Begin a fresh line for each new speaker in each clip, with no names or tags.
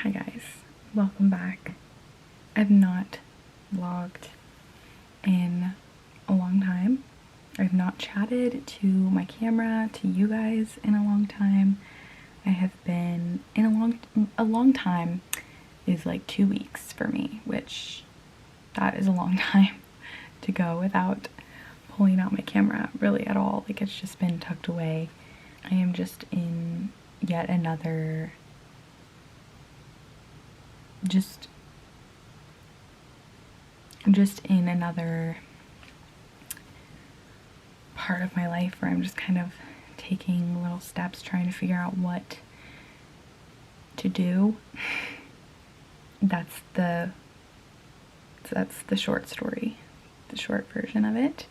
Hi guys, welcome back. I've not vlogged in a long time. I've not chatted to my camera, to you guys in a long time. I have been in a long time is like 2 weeks for me, which that is a long time to go without pulling out my camera really at all. Like, it's just been tucked away. I am just in yet another just in another part of my life where I'm just kind of taking little steps, trying to figure out what to do. That's the short story, the short version of it.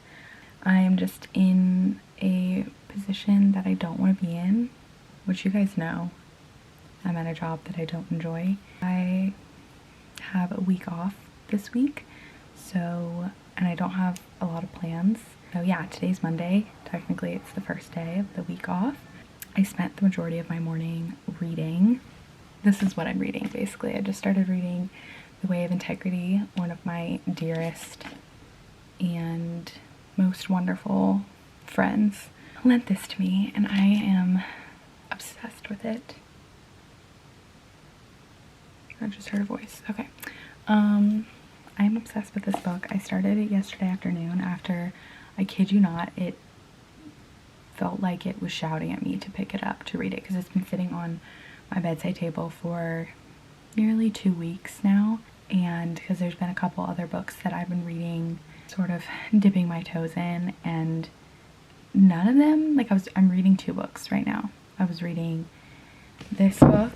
I am just in a position that I don't want to be in, which you guys know. I'm at a job that I don't enjoy. I have a week off this week, and I don't have a lot of plans. So yeah, today's Monday. Technically it's the first day of the week off. I spent the majority of my morning reading. This is what I'm reading basically. I just started reading The Way of Integrity. One of my dearest and most wonderful friends lent this to me and I am obsessed with it. I just heard a voice. Okay. I'm obsessed with this book. I started it yesterday afternoon after, I kid you not, it felt like it was shouting at me to pick it up to read it because it's been sitting on my bedside table for nearly 2 weeks now, and because there's been a couple other books that I've been reading, sort of dipping my toes in, and none of them, like I'm reading 2 books right now. I was reading this book,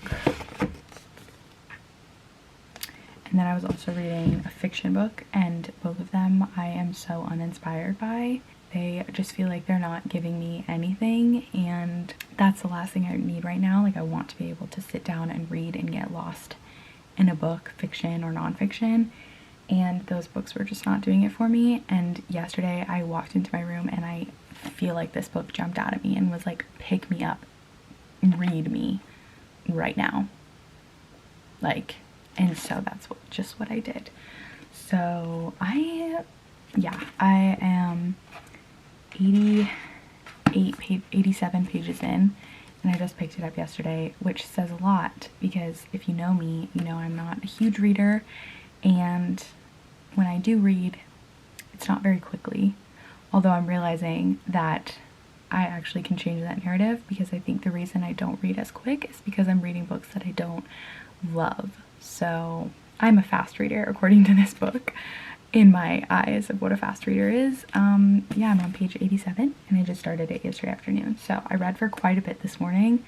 and then I was also reading a fiction book, and both of them I am so uninspired by. They just feel like they're not giving me anything, and that's the last thing I need right now. Like, I want to be able to sit down and read and get lost in a book, fiction or nonfiction, and those books were just not doing it for me. And yesterday I walked into my room and I feel like this book jumped out at me and was like, pick me up, read me right now. Like, and so that's just what I did. So I am 87 pages in, and I just picked it up yesterday, which says a lot because if you know me, you know I'm not a huge reader, and when I do read, it's not very quickly, although I'm realizing that I actually can change that narrative, because I think the reason I don't read as quick is because I'm reading books that I don't love. So I'm a fast reader according to this book, in my eyes of what a fast reader is. Yeah, I'm on page 87 and I just started it yesterday afternoon. So I read for quite a bit this morning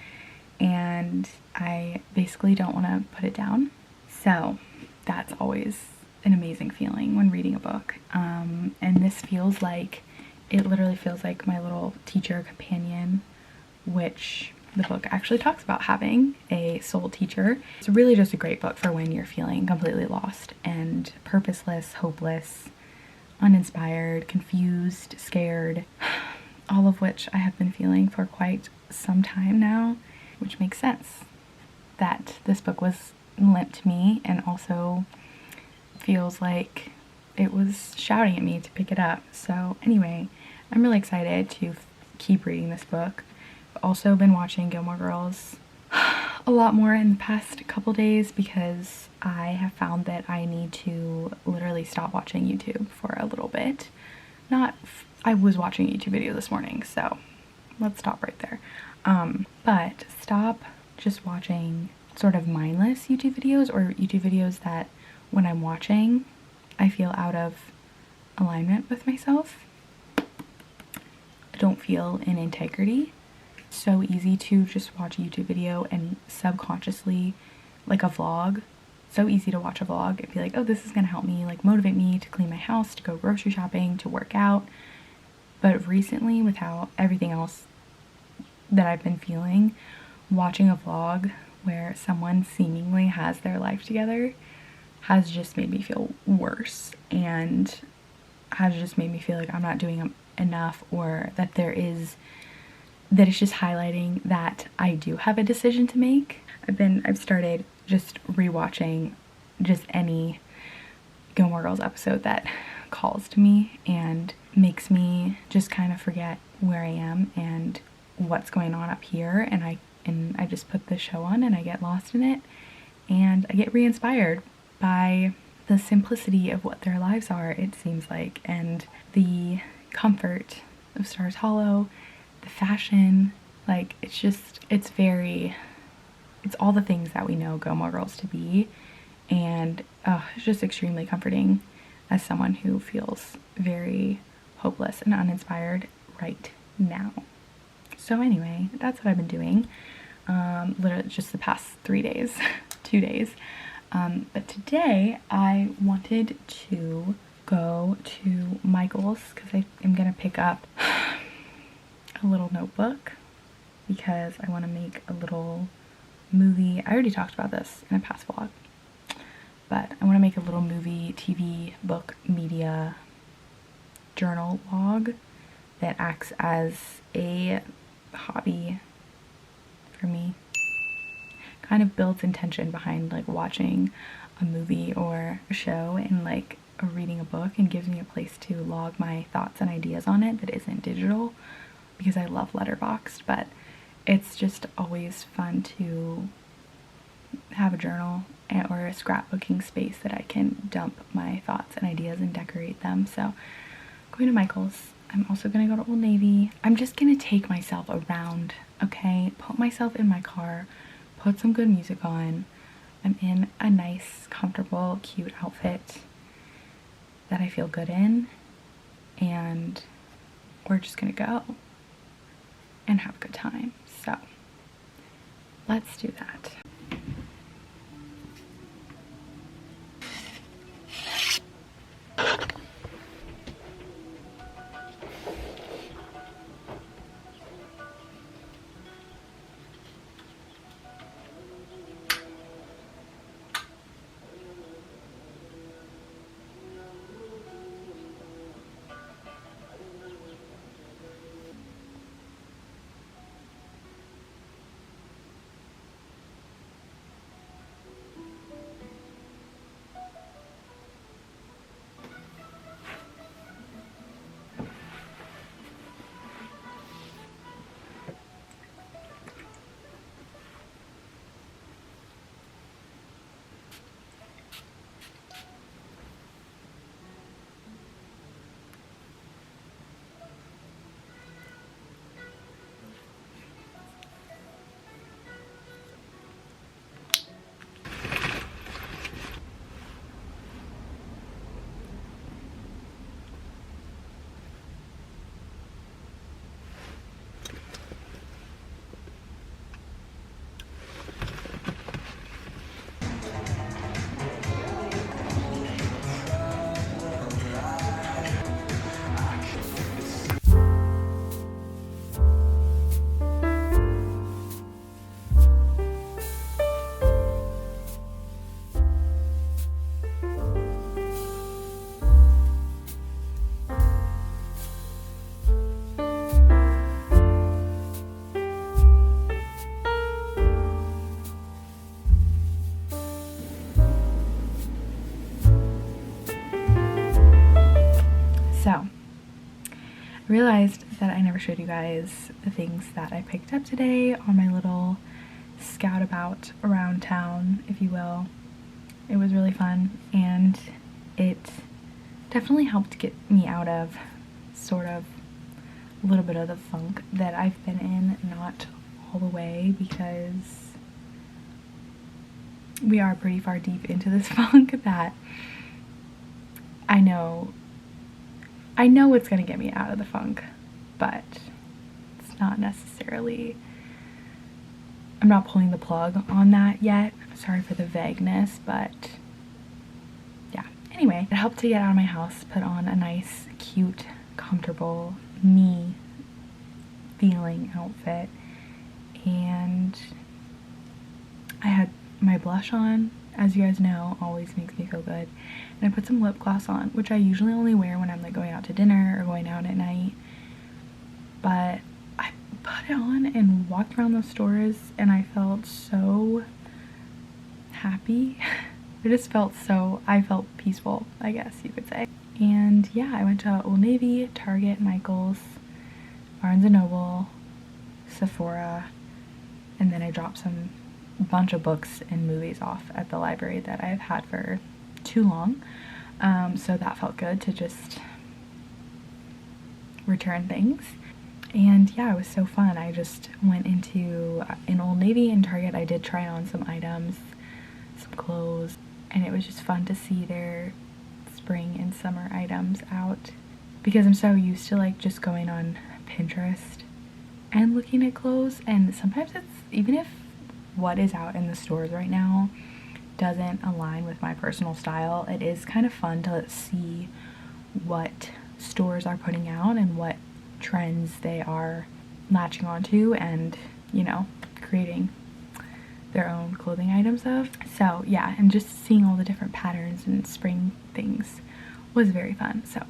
and I basically don't want to put it down. So that's always an amazing feeling when reading a book. And this feels like, it literally feels like my little teacher companion, which the book actually talks about having a soul teacher. It's really just a great book for when you're feeling completely lost and purposeless, hopeless, uninspired, confused, scared, all of which I have been feeling for quite some time now, which makes sense that this book was lent to me, and also feels like it was shouting at me to pick it up. So anyway, I'm really excited to keep reading this book. Also been watching Gilmore Girls a lot more in the past couple days because I have found that I need to literally stop watching YouTube for a little bit. I was watching a YouTube video this morning, so let's stop right there. But stop just watching sort of mindless YouTube videos, or YouTube videos that when I'm watching I feel out of alignment with myself. I don't feel in integrity. so easy to just watch a YouTube video and subconsciously, like a vlog, so easy to watch a vlog and be like, oh, this is gonna help me, like motivate me to clean my house, to go grocery shopping, to work out. But recently, with how everything else that I've been feeling, watching a vlog where someone seemingly has their life together has just made me feel worse, and has just made me feel like I'm not doing enough, or that it's just highlighting that I do have a decision to make. I've started just rewatching just any Gilmore Girls episode that calls to me and makes me just kind of forget where I am and what's going on up here, and I just put the show on and I get lost in it, and I get re-inspired by the simplicity of what their lives are, it seems like, and the comfort of Stars Hollow, the fashion, like it's all the things that we know Gilmore Girls to be, and it's just extremely comforting as someone who feels very hopeless and uninspired right now. So anyway, that's what I've been doing, literally just the past 3 days, 2 days. But today I wanted to go to Michael's because I am gonna pick up a little notebook because I want to make a little movie. I already talked about this in a past vlog, but I want to make a little movie, TV, book, media journal log that acts as a hobby for me. Kind of builds intention behind like watching a movie or a show, and like reading a book, and gives me a place to log my thoughts and ideas on it that isn't digital, because I love Letterboxd, but it's just always fun to have a journal or a scrapbooking space that I can dump my thoughts and ideas and decorate them. So going to Michael's. I'm also gonna go to Old Navy. I'm just gonna take myself around, okay? Put myself in my car, put some good music on. I'm in a nice, comfortable, cute outfit that I feel good in, and we're just gonna go and have a good time. So let's do that. So, I realized that I never showed you guys the things that I picked up today on my little scout about around town, if you will. It was really fun, and it definitely helped get me out of sort of a little bit of the funk that I've been in, not all the way, because we are pretty far deep into this funk that I know it's gonna get me out of the funk, but it's not necessarily I'm not pulling the plug on that yet. Sorry for the vagueness, but yeah. Anyway, it helped to get out of my house, put on a nice, cute, comfortable, me feeling outfit, and I had my blush on. As you guys know, always makes me feel good. And I put some lip gloss on, which I usually only wear when I'm like going out to dinner or going out at night. But I put it on and walked around the stores and I felt so happy. I felt peaceful, I guess you could say. And yeah, I went to Old Navy, Target, Michael's, Barnes & Noble, Sephora, and then I dropped some bunch of books and movies off at the library that I've had for too long. So that felt good to just return things. And yeah, it was so fun. I just went into in Old Navy and Target. I did try on some items, some clothes, and it was just fun to see their spring and summer items out, because I'm so used to like just going on Pinterest and looking at clothes, and sometimes it's, even if what is out in the stores right now doesn't align with my personal style, it is kind of fun to see what stores are putting out and what trends they are latching onto and, you know, creating their own clothing items of. So yeah, and just seeing all the different patterns and spring things was very fun. So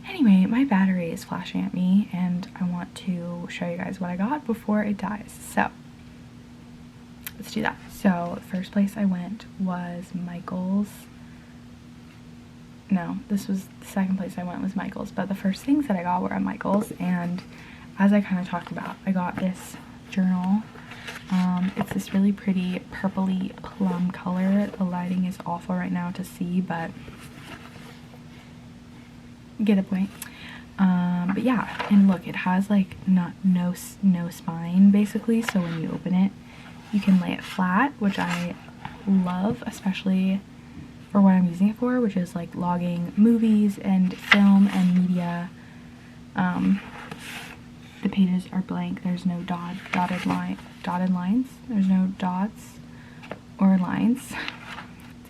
anyway, my battery is flashing at me and I want to show you guys what I got before it dies. So let's do that. So the first place I went was Michael's. No, this was the second place I went was Michael's, but the first things that I got were at Michael's, and as I kind of talked about, I got this journal. It's this really pretty purpley plum color. The lighting is awful right now to see, but you get the point. But yeah, and look, it has like no spine basically, so when you open it, you can lay it flat, which I love, especially for what I'm using it for, which is like logging movies and film and media. The pages are blank. There's no dotted lines. There's no dots or lines. So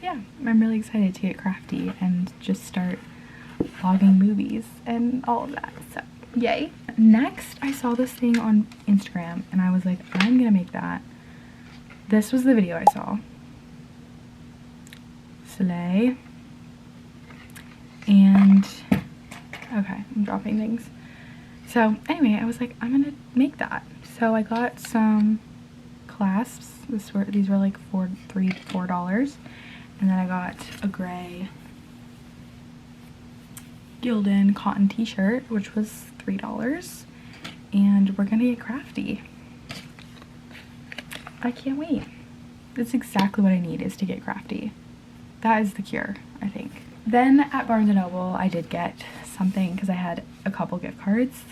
yeah, I'm really excited to get crafty and just start logging movies and all of that. So yay. Next, I saw this thing on Instagram and I was like, I'm gonna make that. This was the video I saw. Slay. And okay, I'm dropping things. So anyway, I was like, I'm gonna make that. So I got some clasps. These were like $4. And then I got a gray Gildan cotton t-shirt, which was $3. And we're gonna get crafty. I can't wait. That's exactly what I need, is to get crafty. That is the cure, I think. Then at Barnes & Noble, I did get something because I had a couple gift cards.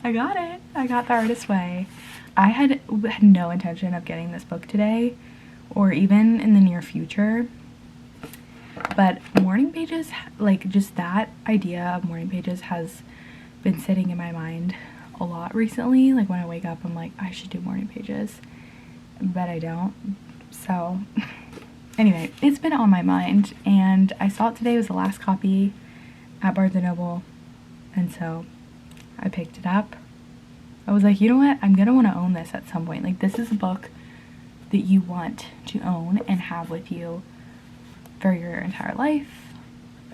I got it. I got The Artist's Way. I had no intention of getting this book today or even in the near future. But morning pages, like just that idea of morning pages has been sitting in my mind a lot recently. Like when I wake up, I'm like, I should do morning pages, but I don't. So anyway, it's been on my mind and I saw it today was the last copy at Barnes & Noble, and so I picked it up. I was like, you know what, I'm gonna want to own this at some point. Like, this is a book that you want to own and have with you for your entire life,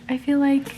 I feel like.